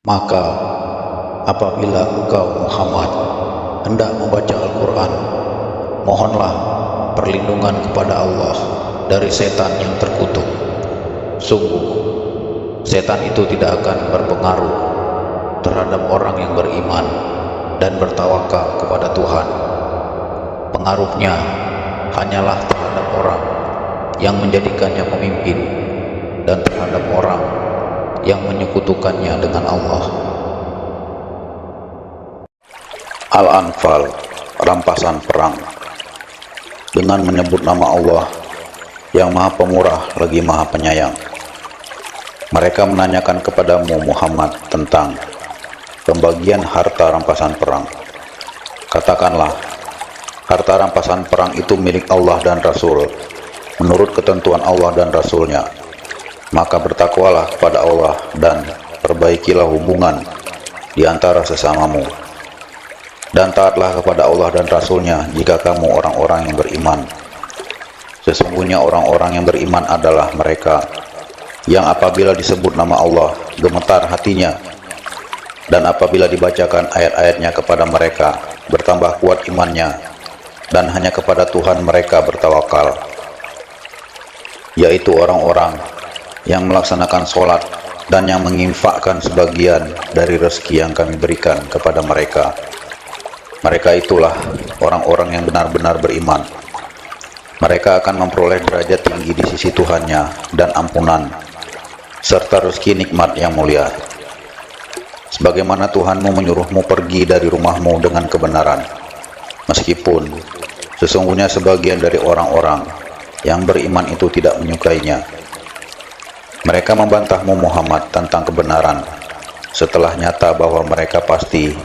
Maka apabila engkau Muhammad hendak membaca Al-Quran, mohonlah perlindungan kepada Allah dari setan yang terkutuk. Sungguh, setan itu tidak akan berpengaruh terhadap orang yang beriman dan bertawakal kepada Tuhan. Pengaruhnya hanyalah terhadap orang yang menjadikannya pemimpin dan terhadap orang yang menyekutukannya dengan Allah. Al-Anfal, rampasan perang. Dengan menyebut nama Allah yang Maha Pemurah lagi Maha Penyayang, mereka menanyakan kepadamu Muhammad tentang pembagian harta rampasan perang. Katakanlah, harta rampasan perang itu milik Allah dan Rasul menurut ketentuan Allah dan Rasulnya. Maka bertakwalah kepada Allah dan perbaikilah hubungan di antara sesamamu, dan taatlah kepada Allah dan Rasulnya jika kamu orang-orang yang beriman. Sesungguhnya orang-orang yang beriman adalah mereka yang apabila disebut nama Allah gemetar hatinya, dan apabila dibacakan ayat-ayatnya kepada mereka bertambah kuat imannya, dan hanya kepada Tuhan mereka bertawakal, yaitu orang-orang yang melaksanakan sholat dan yang menginfakkan sebagian dari rezeki yang kami berikan kepada mereka. Mereka itulah orang-orang yang benar-benar beriman. Mereka akan memperoleh derajat tinggi di sisi Tuhannya dan ampunan, serta rezeki nikmat yang mulia. Sebagaimana Tuhanmu menyuruhmu pergi dari rumahmu dengan kebenaran, meskipun sesungguhnya sebagian dari orang-orang yang beriman itu tidak menyukainya. Mereka membantahmu Muhammad tentang kebenaran setelah nyata bahwa mereka pasti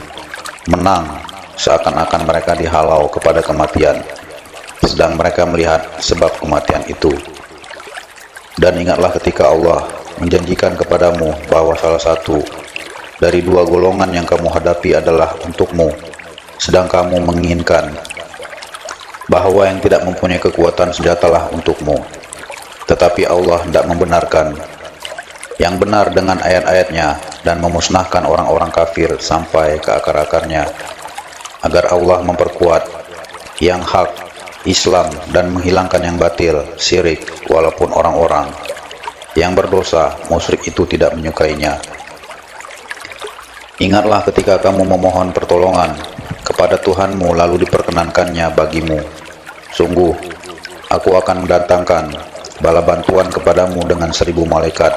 menang, seakan-akan mereka dihalau kepada kematian, sedang mereka melihat sebab kematian itu. Dan ingatlah ketika Allah menjanjikan kepadamu bahwa salah satu dari dua golongan yang kamu hadapi adalah untukmu, sedang kamu menginginkan bahwa yang tidak mempunyai kekuatan senjatalah untukmu. Tetapi Allah tidak membenarkan yang benar dengan ayat-ayatnya dan memusnahkan orang-orang kafir sampai ke akar-akarnya, agar Allah memperkuat yang hak, Islam, dan menghilangkan yang batil, syirik, walaupun orang-orang yang berdosa, musyrik itu tidak menyukainya. Ingatlah ketika kamu memohon pertolongan kepada Tuhanmu lalu diperkenankannya bagimu. Sungguh, aku akan mendatangkan bala bantuan kepadamu dengan 1000 malaikat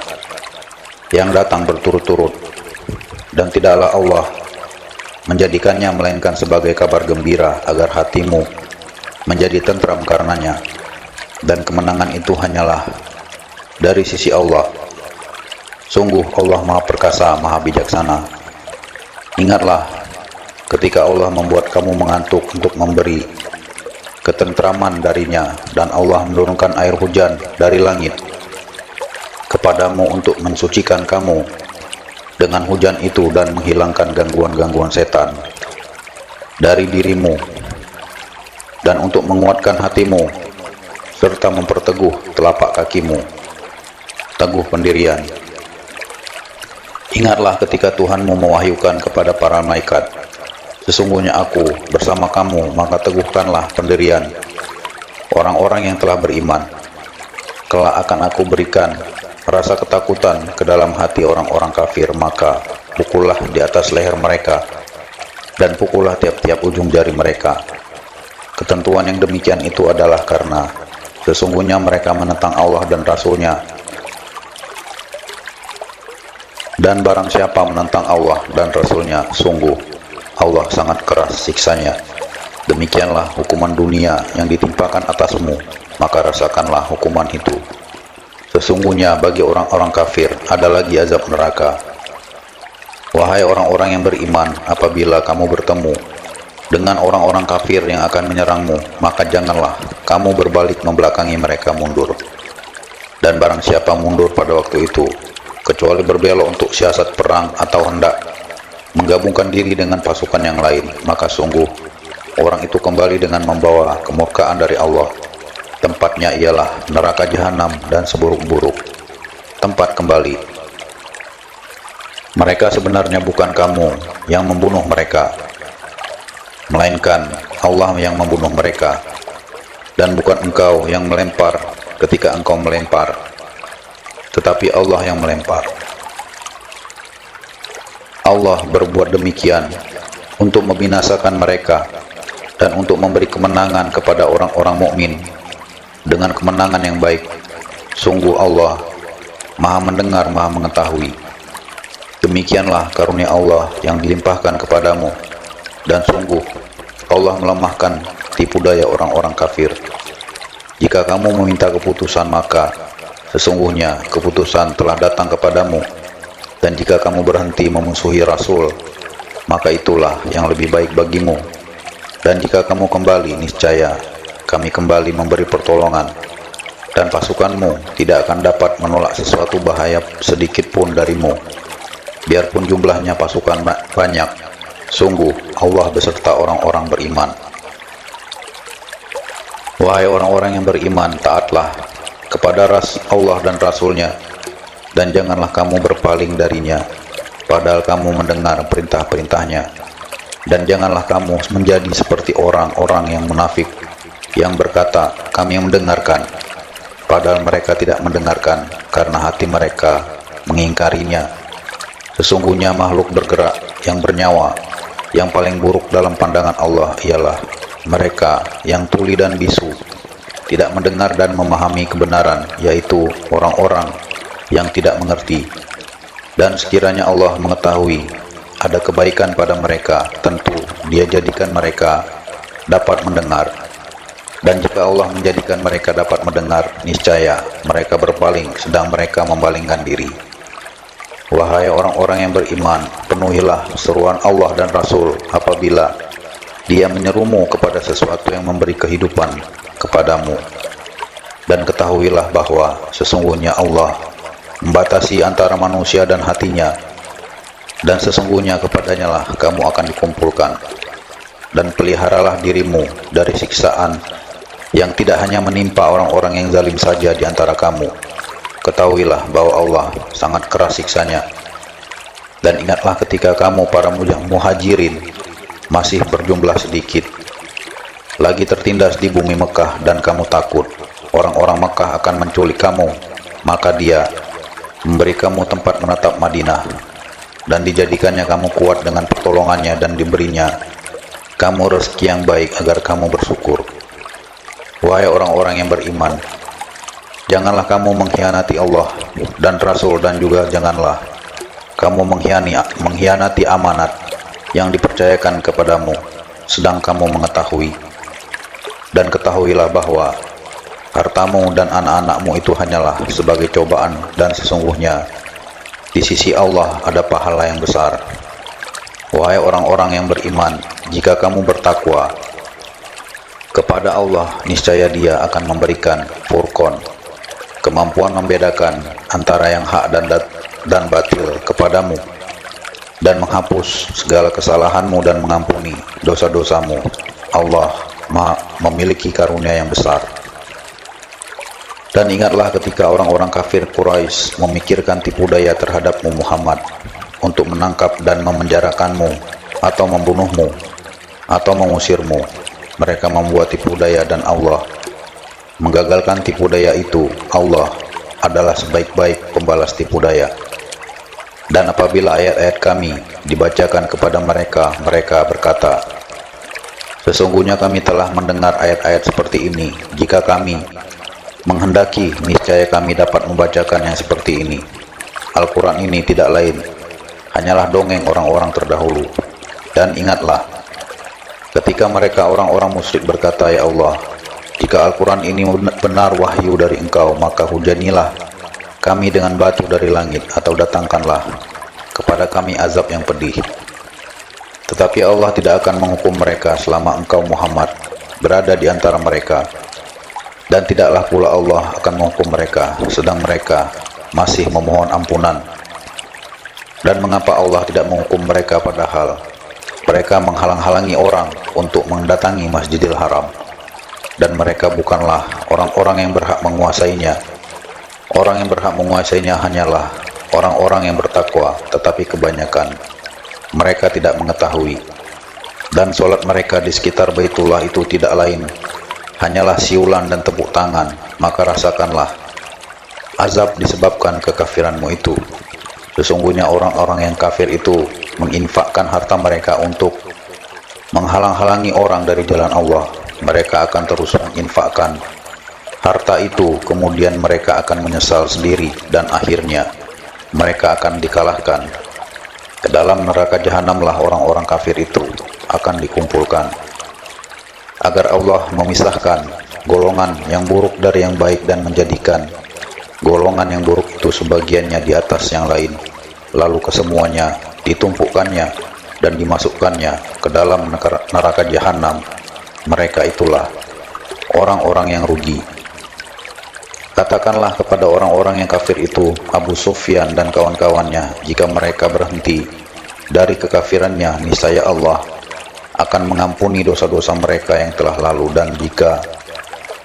yang datang berturut-turut, dan tidaklah Allah menjadikannya melainkan sebagai kabar gembira agar hatimu menjadi tentram karenanya, dan kemenangan itu hanyalah dari sisi Allah. Sungguh Allah Maha Perkasa, Maha Bijaksana. Ingatlah ketika Allah membuat kamu mengantuk untuk memberi ketentraman darinya, dan Allah menurunkan air hujan dari langit kepadamu untuk mensucikan kamu dengan hujan itu dan menghilangkan gangguan-gangguan setan dari dirimu, dan untuk menguatkan hatimu serta memperteguh telapak kakimu, teguh pendirian. Ingatlah ketika Tuhanmu mewahyukan kepada para malaikat, sesungguhnya aku bersama kamu, maka teguhkanlah pendirian orang-orang yang telah beriman. Kelak akan aku berikan rasa ketakutan ke dalam hati orang-orang kafir, maka pukullah di atas leher mereka dan pukullah tiap-tiap ujung jari mereka. Ketentuan yang demikian itu adalah karena sesungguhnya mereka menentang Allah dan Rasulnya, dan barang siapa menentang Allah dan Rasulnya, sungguh Allah sangat keras siksanya. Demikianlah hukuman dunia yang ditimpakan atasmu, maka rasakanlah hukuman itu. Sesungguhnya bagi orang-orang kafir ada lagi azab neraka. Wahai orang-orang yang beriman, apabila kamu bertemu dengan orang-orang kafir yang akan menyerangmu, maka janganlah kamu berbalik membelakangi mereka mundur. Dan barang siapa mundur pada waktu itu, kecuali berbelok untuk siasat perang atau hendak menggabungkan diri dengan pasukan yang lain, maka sungguh orang itu kembali dengan membawa kemurkaan dari Allah. Tempatnya ialah neraka jahanam dan seburuk-buruk tempat kembali. Mereka sebenarnya bukan kamu yang membunuh mereka, melainkan Allah yang membunuh mereka, dan bukan engkau yang melempar ketika engkau melempar, tetapi Allah yang melempar. Allah berbuat demikian untuk membinasakan mereka dan untuk memberi kemenangan kepada orang-orang mukmin dengan kemenangan yang baik. Sungguh Allah Maha mendengar, Maha mengetahui. Demikianlah karunia Allah yang dilimpahkan kepadamu, dan sungguh Allah melemahkan tipu daya orang-orang kafir. Jika kamu meminta keputusan, maka sesungguhnya keputusan telah datang kepadamu, dan jika kamu berhenti memusuhi Rasul, maka itulah yang lebih baik bagimu. Dan jika kamu kembali, niscaya kami kembali memberi pertolongan, dan pasukanmu tidak akan dapat menolak sesuatu bahaya sedikit pun darimu, biarpun jumlahnya pasukan banyak. Sungguh Allah beserta orang-orang beriman. Wahai orang-orang yang beriman, taatlah kepada Allah dan Rasul-Nya, dan janganlah kamu berpaling darinya, padahal kamu mendengar perintah-perintahnya. Dan janganlah kamu menjadi seperti orang-orang yang munafik, yang berkata, kami mendengarkan, padahal mereka tidak mendengarkan, karena hati mereka mengingkarinya. Sesungguhnya makhluk bergerak yang bernyawa yang paling buruk dalam pandangan Allah ialah mereka yang tuli dan bisu, tidak mendengar dan memahami kebenaran, yaitu orang-orang yang tidak mengerti. Dan sekiranya Allah mengetahui ada kebaikan pada mereka, tentu Dia jadikan mereka dapat mendengar. Dan jika Allah menjadikan mereka dapat mendengar, niscaya mereka berpaling sedang mereka memalingkan diri. Wahai orang-orang yang beriman, penuhilah seruan Allah dan Rasul apabila Dia menyerumu kepada sesuatu yang memberi kehidupan kepadamu. Dan ketahuilah bahwa sesungguhnya Allah membatasi antara manusia dan hatinya, dan sesungguhnya kepadanya lah kamu akan dikumpulkan. Dan peliharalah dirimu dari siksaan yang tidak hanya menimpa orang-orang yang zalim saja di antara kamu. Ketahuilah bahwa Allah sangat keras siksanya. Dan ingatlah ketika kamu para muhajirin masih berjumlah sedikit, lagi tertindas di bumi Mekah, dan kamu takut orang-orang Mekah akan menculik kamu, maka Dia memberi kamu tempat menetap Madinah, dan dijadikannya kamu kuat dengan pertolongannya, dan diberinya kamu rezeki yang baik agar kamu bersyukur. Wahai orang-orang yang beriman, janganlah kamu mengkhianati Allah dan Rasul, dan juga janganlah kamu mengkhianati amanat yang dipercayakan kepadamu, sedang kamu mengetahui. Dan ketahuilah bahwa hartamu dan anak-anakmu itu hanyalah sebagai cobaan, dan sesungguhnya di sisi Allah ada pahala yang besar. Wahai orang-orang yang beriman, jika kamu bertakwa kepada Allah, niscaya Dia akan memberikan furqan, kemampuan membedakan antara yang hak dan batil kepadamu, dan menghapus segala kesalahanmu dan mengampuni dosa-dosamu. Allah memiliki karunia yang besar. Dan ingatlah ketika orang-orang kafir Quraisy memikirkan tipu daya terhadapmu Muhammad untuk menangkap dan memenjarakanmu atau membunuhmu atau mengusirmu. Mereka membuat tipu daya, dan Allah menggagalkan tipu daya itu. Allah adalah sebaik-baik pembalas tipu daya. Dan apabila ayat-ayat kami dibacakan kepada mereka, mereka berkata, sesungguhnya kami telah mendengar ayat-ayat seperti ini. Jika kami menghendaki, niscaya kami dapat membacakan yang seperti ini. Al-Quran ini tidak lain hanyalah dongeng orang-orang terdahulu. Dan ingatlah ketika mereka orang-orang musyrik berkata, ya Allah, jika Al-Quran ini benar wahyu dari Engkau, maka hujanilah kami dengan batu dari langit, atau datangkanlah kepada kami azab yang pedih. Tetapi Allah tidak akan menghukum mereka selama engkau Muhammad berada di antara mereka, dan tidaklah pula Allah akan menghukum mereka sedang mereka masih memohon ampunan. Dan mengapa Allah tidak menghukum mereka padahal mereka menghalang-halangi orang untuk mendatangi Masjidil Haram, dan mereka bukanlah orang-orang yang berhak menguasainya. Orang yang berhak menguasainya hanyalah orang-orang yang bertakwa, tetapi kebanyakan mereka tidak mengetahui. Dan solat mereka di sekitar Baitullah itu tidak lain hanyalah siulan dan tepuk tangan. Maka rasakanlah azab disebabkan kekafiranmu itu. Sesungguhnya orang-orang yang kafir itu menginfakkan harta mereka untuk menghalang-halangi orang dari jalan Allah. Mereka akan terus menginfakkan harta itu, kemudian mereka akan menyesal sendiri, dan akhirnya mereka akan dikalahkan. Ke dalam neraka jahanamlah orang-orang kafir itu akan dikumpulkan, agar Allah memisahkan golongan yang buruk dari yang baik dan menjadikan golongan yang buruk itu sebagiannya di atas yang lain, lalu kesemuanya ditumpukannya dan dimasukkannya ke dalam neraka jahanam. Mereka itulah orang-orang yang rugi. Katakanlah kepada orang-orang yang kafir itu, Abu Sufyan dan kawan-kawannya, jika mereka berhenti dari kekafirannya, niscaya Allah akan mengampuni dosa-dosa mereka yang telah lalu. Dan jika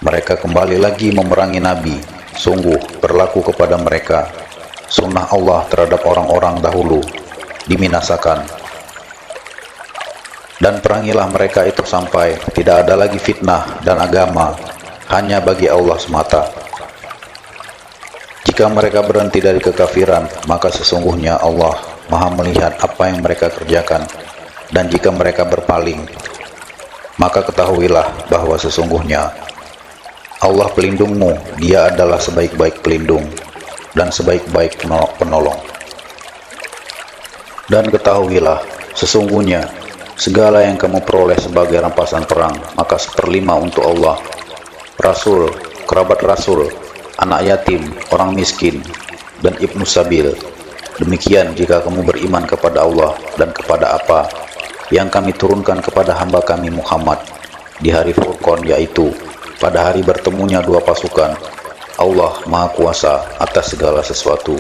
mereka kembali lagi memerangi Nabi, sungguh berlaku kepada mereka sunnah Allah terhadap orang-orang dahulu, dibinasakan. Dan perangilah mereka itu sampai tidak ada lagi fitnah dan agama hanya bagi Allah semata. Jika mereka berhenti dari kekafiran, maka sesungguhnya Allah Maha melihat apa yang mereka kerjakan. Dan jika mereka berpaling, maka ketahuilah bahwa sesungguhnya Allah pelindungmu, Dia adalah sebaik-baik pelindung dan sebaik-baik penolong. Dan ketahuilah, sesungguhnya segala yang kamu peroleh sebagai rampasan perang, maka 1/5 untuk Allah, Rasul, kerabat Rasul, anak yatim, orang miskin, dan ibnu sabil. Demikian jika kamu beriman kepada Allah dan kepada apa yang kami turunkan kepada hamba kami Muhammad di hari Furqan, yaitu pada hari bertemunya dua pasukan. Allah Maha Kuasa atas segala sesuatu,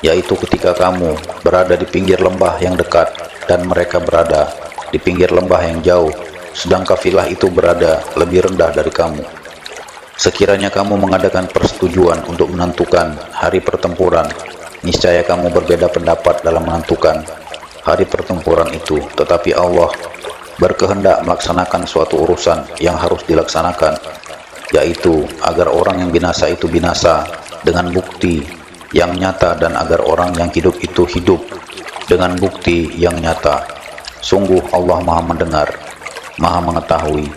yaitu ketika kamu berada di pinggir lembah yang dekat dan mereka berada di pinggir lembah yang jauh, sedang kafilah itu berada lebih rendah dari kamu. Sekiranya kamu mengadakan persetujuan untuk menentukan hari pertempuran, niscaya kamu berbeda pendapat dalam menentukan hari pertempuran itu. Tetapi Allah berkehendak melaksanakan suatu urusan yang harus dilaksanakan, yaitu agar orang yang binasa itu binasa dengan bukti yang nyata, dan agar orang yang hidup itu hidup dengan bukti yang nyata. Sungguh Allah Maha mendengar, Maha mengetahui.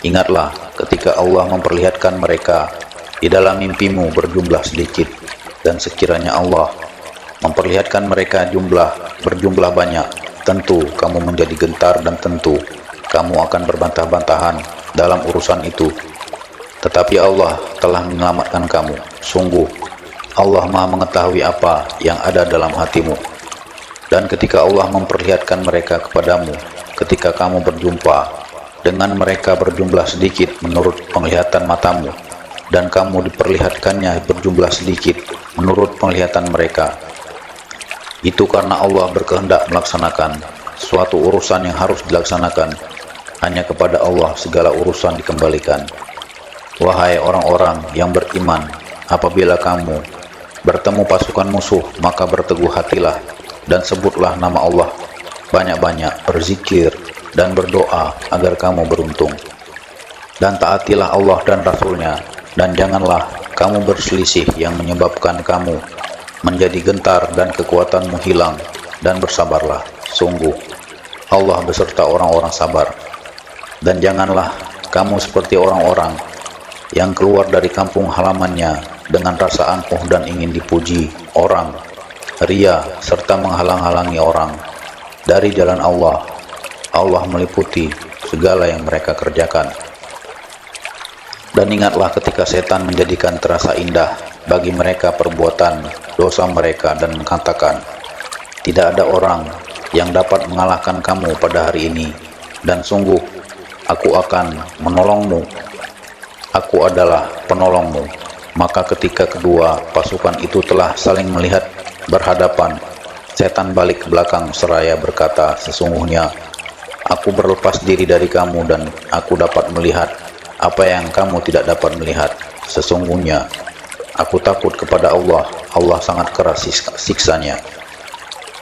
Ingatlah ketika Allah memperlihatkan mereka di dalam mimpimu berjumlah sedikit, dan sekiranya Allah memperlihatkan mereka berjumlah banyak, tentu kamu menjadi gentar dan tentu kamu akan berbantah-bantahan dalam urusan itu. Tetapi Allah telah menyelamatkan kamu. Sungguh Allah Maha mengetahui apa yang ada dalam hatimu. Dan ketika Allah memperlihatkan mereka kepadamu, ketika kamu berjumpa dengan mereka berjumlah sedikit menurut penglihatan matamu, dan kamu diperlihatkannya berjumlah sedikit menurut penglihatan mereka, itu karena Allah berkehendak melaksanakan suatu urusan yang harus dilaksanakan. Hanya kepada Allah segala urusan dikembalikan. Wahai orang-orang yang beriman, apabila kamu bertemu pasukan musuh, maka berteguh hatilah dan sebutlah nama Allah banyak-banyak, berzikir dan berdoa agar kamu beruntung. Dan taatilah Allah dan Rasulnya, dan janganlah kamu berselisih yang menyebabkan kamu menjadi gentar dan kekuatanmu hilang, dan bersabarlah. Sungguh Allah beserta orang-orang sabar. Dan janganlah kamu seperti orang-orang yang keluar dari kampung halamannya dengan rasa angkuh dan ingin dipuji orang, ria, serta menghalang-halangi orang dari jalan Allah. Allah meliputi segala yang mereka kerjakan. Dan ingatlah ketika setan menjadikan terasa indah bagi mereka perbuatan dosa mereka dan mengatakan, tidak ada orang yang dapat mengalahkan kamu pada hari ini, dan sungguh aku akan menolongmu, aku adalah penolongmu. Maka ketika kedua pasukan itu telah saling melihat berhadapan, setan balik ke belakang seraya berkata, sesungguhnya aku berlepas diri dari kamu dan aku dapat melihat apa yang kamu tidak dapat melihat. Sesungguhnya Aku takut kepada Allah, Allah sangat keras siksanya.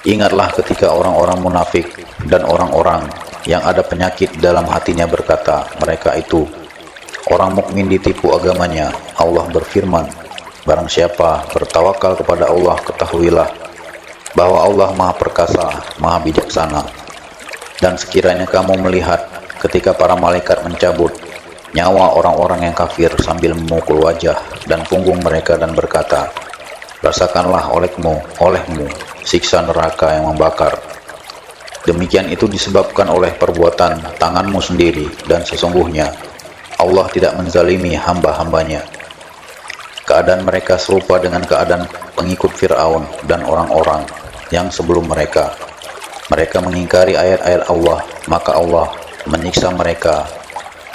Ingatlah ketika orang-orang munafik dan orang-orang yang ada penyakit dalam hatinya berkata, mereka itu orang mukmin ditipu agamanya. Allah berfirman, barang siapa bertawakal kepada Allah, ketahuilah bahwa Allah Maha Perkasa, Maha Bijaksana. Dan sekiranya kamu melihat ketika para malaikat mencabut nyawa orang-orang yang kafir sambil memukul wajah dan punggung mereka dan berkata, rasakanlah olehmu siksa neraka yang membakar. Demikian itu disebabkan oleh perbuatan tanganmu sendiri, dan sesungguhnya Allah tidak menzalimi hamba-hambanya. Keadaan mereka serupa dengan keadaan pengikut Fir'aun dan orang-orang yang sebelum mereka. Mereka mengingkari ayat-ayat Allah, maka Allah menyiksa mereka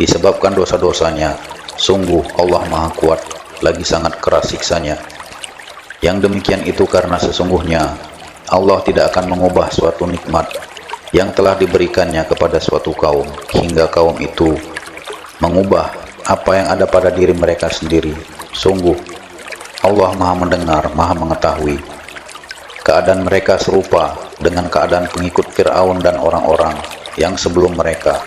disebabkan dosa-dosanya. Sungguh Allah Maha Kuat, lagi sangat keras siksanya. Yang demikian itu karena sesungguhnya Allah tidak akan mengubah suatu nikmat yang telah diberikannya kepada suatu kaum, hingga kaum itu mengubah apa yang ada pada diri mereka sendiri. Sungguh Allah Maha Mendengar, Maha Mengetahui. Keadaan mereka serupa dengan keadaan pengikut Fir'aun dan orang-orang yang sebelum mereka.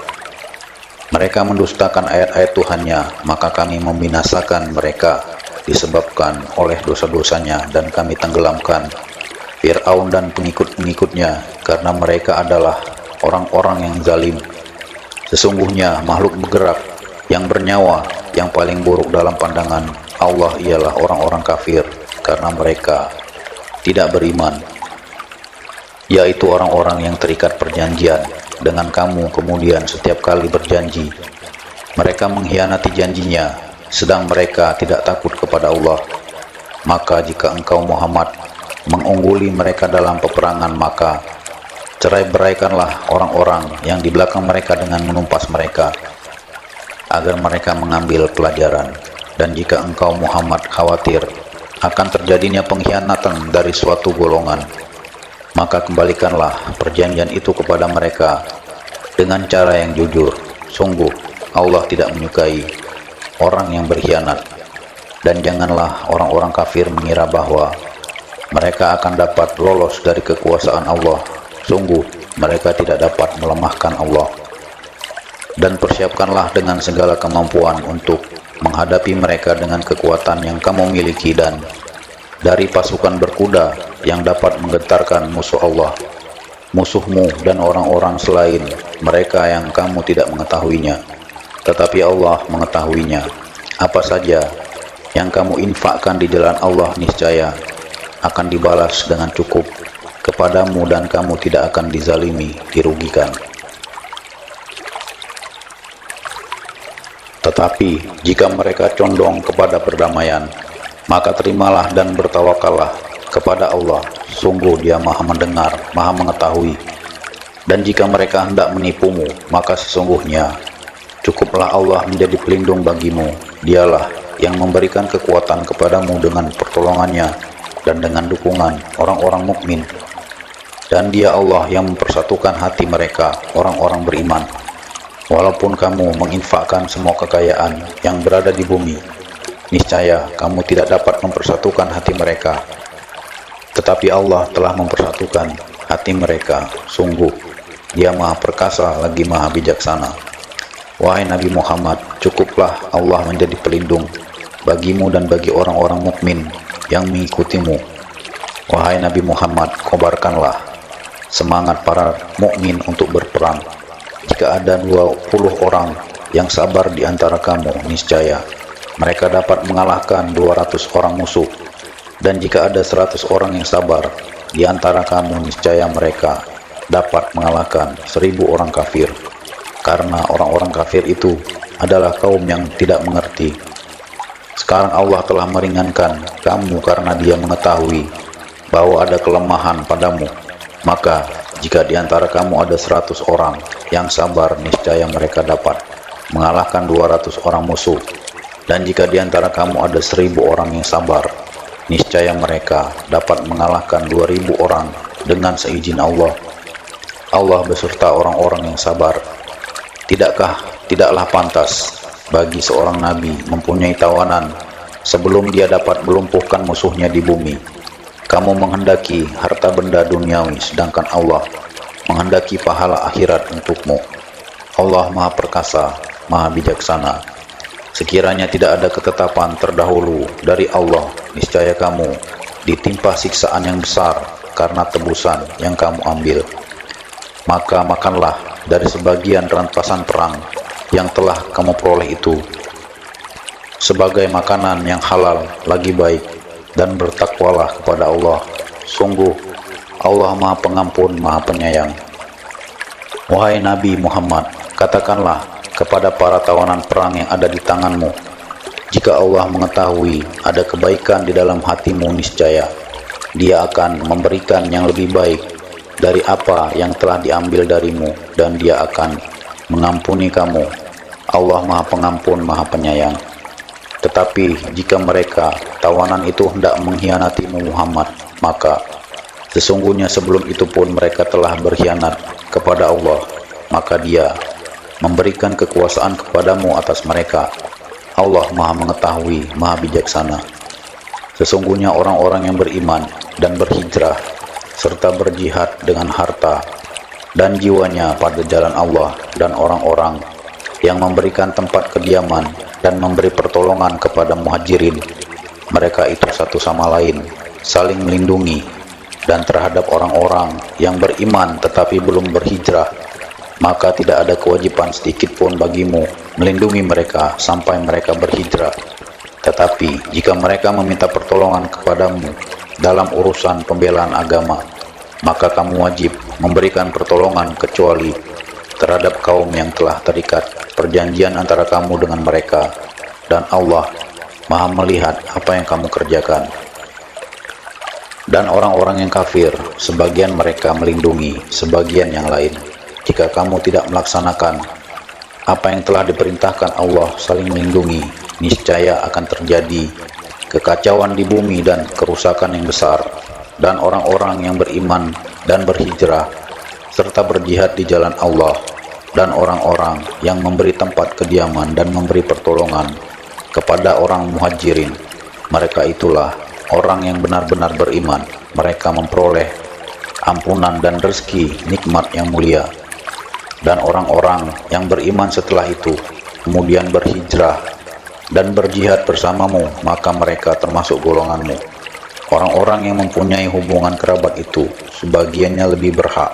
Mereka mendustakan ayat-ayat Tuhannya, maka kami membinasakan mereka disebabkan oleh dosa-dosanya, dan kami tenggelamkan Fir'aun dan pengikut-pengikutnya karena mereka adalah orang-orang yang zalim. Sesungguhnya makhluk bergerak yang bernyawa yang paling buruk dalam pandangan Allah ialah orang-orang kafir, karena mereka tidak beriman, yaitu orang-orang yang terikat perjanjian dengan kamu, kemudian setiap kali berjanji mereka mengkhianati janjinya, sedang mereka tidak takut kepada Allah. Maka jika engkau Muhammad mengungguli mereka dalam peperangan, maka cerai-beraikanlah orang-orang yang di belakang mereka dengan menumpas mereka, agar mereka mengambil pelajaran. Dan jika engkau Muhammad khawatir akan terjadinya pengkhianatan dari suatu golongan, maka kembalikanlah perjanjian itu kepada mereka dengan cara yang jujur. Sungguh Allah tidak menyukai orang yang berkhianat. Dan janganlah orang-orang kafir mengira bahwa mereka akan dapat lolos dari kekuasaan Allah. Sungguh mereka tidak dapat melemahkan Allah. Dan persiapkanlah dengan segala kemampuan untuk menghadapi mereka dengan kekuatan yang kamu miliki, dan dari pasukan berkuda yang dapat menggetarkan musuh Allah, musuhmu, dan orang-orang selain mereka yang kamu tidak mengetahuinya. Tetapi Allah mengetahuinya. Apa saja yang kamu infakkan di jalan Allah niscaya akan dibalas dengan cukup kepadamu, dan kamu tidak akan dizalimi, dirugikan. Tetapi jika mereka condong kepada perdamaian, maka terimalah dan bertawakallah kepada Allah. Sungguh Dia Maha Mendengar, Maha Mengetahui. Dan jika mereka hendak menipumu, maka sesungguhnya cukuplah Allah menjadi pelindung bagimu. Dialah yang memberikan kekuatan kepadamu dengan pertolongannya dan dengan dukungan orang-orang mukmin. Dan Dia Allah yang mempersatukan hati mereka, orang-orang beriman. Walaupun kamu menginfakkan semua kekayaan yang berada di bumi, niscaya kamu tidak dapat mempersatukan hati mereka. Tetapi Allah telah mempersatukan hati mereka. Sungguh Dia Maha Perkasa, lagi Maha Bijaksana. Wahai Nabi Muhammad, cukuplah Allah menjadi pelindung bagimu dan bagi orang-orang mukmin yang mengikutimu. Wahai Nabi Muhammad, kobarkanlah semangat para mukmin untuk berperang. Jika ada 20 orang yang sabar di antara kamu, niscaya mereka dapat mengalahkan 200 orang musuh. Dan jika ada 100 orang yang sabar di antara kamu, niscaya mereka dapat mengalahkan 1000 orang kafir. Karena orang-orang kafir itu adalah kaum yang tidak mengerti. Sekarang Allah telah meringankan kamu karena Dia mengetahui bahwa ada kelemahan padamu. Maka jika di antara kamu ada 100 orang yang sabar, niscaya mereka dapat mengalahkan 200 orang musuh. Dan jika di antara kamu ada 1000 orang yang sabar, niscaya mereka dapat mengalahkan 2000 orang dengan seizin Allah. Allah beserta orang-orang yang sabar. Tidaklah pantas bagi seorang nabi mempunyai tawanan sebelum dia dapat melumpuhkan musuhnya di bumi. Kamu menghendaki harta benda duniawi, sedangkan Allah menghendaki pahala akhirat untukmu. Allah Maha Perkasa, Maha Bijaksana. Sekiranya tidak ada ketetapan terdahulu dari Allah, niscaya kamu ditimpa siksaan yang besar karena tebusan yang kamu ambil. Maka makanlah dari sebagian rampasan perang yang telah kamu peroleh itu sebagai makanan yang halal lagi baik, dan bertakwalah kepada Allah. Sungguh Allah Maha Pengampun, Maha Penyayang. Wahai Nabi Muhammad, katakanlah kepada para tawanan perang yang ada di tanganmu, jika Allah mengetahui ada kebaikan di dalam hatimu, niscaya Dia akan memberikan yang lebih baik dari apa yang telah diambil darimu, dan Dia akan mengampuni kamu. Allah Maha Pengampun, Maha Penyayang. Tetapi jika mereka tawanan itu hendak mengkhianatimu Muhammad, maka sesungguhnya sebelum itu pun mereka telah berkhianat kepada Allah, maka Dia memberikan kekuasaan kepadamu atas mereka. Allah Maha Mengetahui, Maha Bijaksana. Sesungguhnya orang-orang yang beriman dan berhijrah serta berjihad dengan harta dan jiwanya pada jalan Allah, dan orang-orang yang memberikan tempat kediaman dan memberi pertolongan kepada muhajirin, mereka itu satu sama lain saling melindungi. Dan terhadap orang-orang yang beriman tetapi belum berhijrah, maka tidak ada kewajiban sedikit pun bagimu melindungi mereka sampai mereka berhijrah. Tetapi jika mereka meminta pertolongan kepadamu dalam urusan pembelaan agama, maka kamu wajib memberikan pertolongan kecuali terhadap kaum yang telah terikat perjanjian antara kamu dengan mereka, dan Allah Maha melihat apa yang kamu kerjakan. Dan orang-orang yang kafir, sebagian mereka melindungi sebagian yang lain. Jika kamu tidak melaksanakan apa yang telah diperintahkan Allah saling melindungi, niscaya akan terjadi kekacauan di bumi dan kerusakan yang besar. Dan orang-orang yang beriman dan berhijrah serta berjihad di jalan Allah, dan orang-orang yang memberi tempat kediaman dan memberi pertolongan kepada orang muhajirin, mereka itulah orang yang benar-benar beriman. Mereka memperoleh ampunan dan rezeki nikmat yang mulia. Dan orang-orang yang beriman setelah itu kemudian berhijrah dan berjihad bersamamu, maka mereka termasuk golonganmu. Orang-orang yang mempunyai hubungan kerabat itu sebagiannya lebih berhak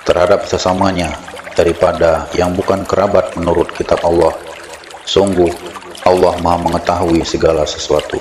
terhadap sesamanya daripada yang bukan kerabat menurut kitab Allah. Sungguh Allah Maha Mengetahui segala sesuatu.